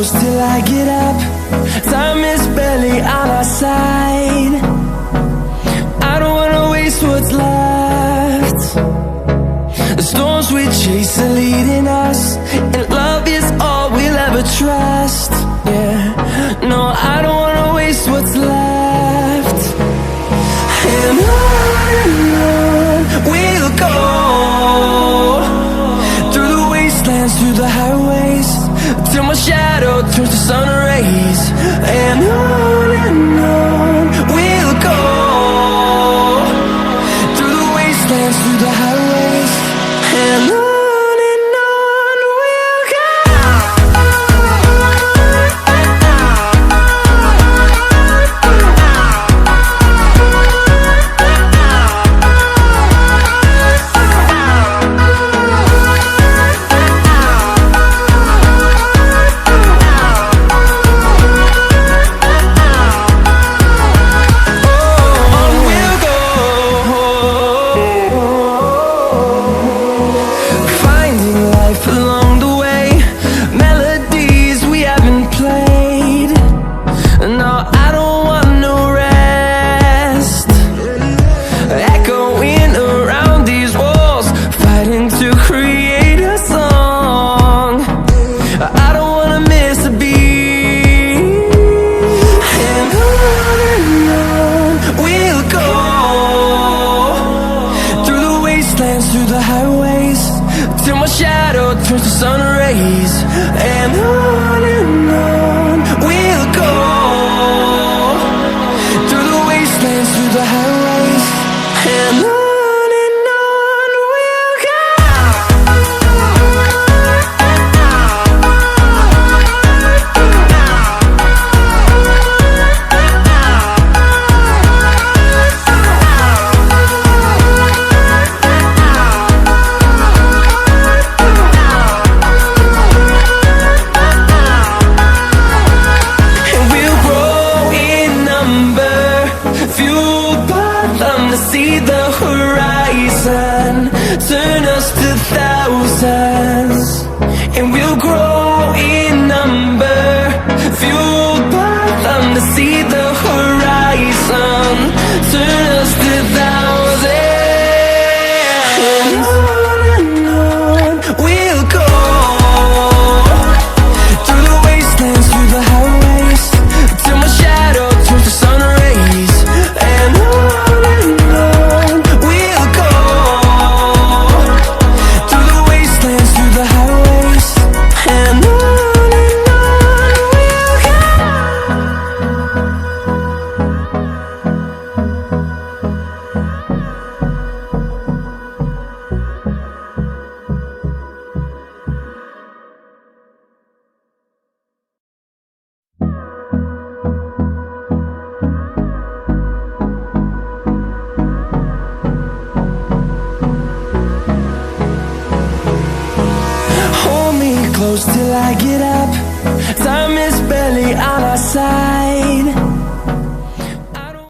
close till I get up. Time is barely on our side. I don't wanna waste what's left. The storms we chase are leading us, and love is all we'll ever trust. Yeah, no, I don't wanna waste what's left. And on we'll go, through the wastelands, through the highways, till my shadow turns to sun rays. And on we'll go, through the wastelands, through the highways, and on we'll go. Through the highways, till my shadow turns to sun rays. And on we'll go, through the wastelands, through the highways, and on we'll go. See the horizon, turn us to thousands, and we'll grow in number, fueled by them. To see the horizon, turn us to thousands, and on we'll go, through the wastelands, through the highways, till my shadow turns to sun rays. And close till I get up. Time is barely on our side.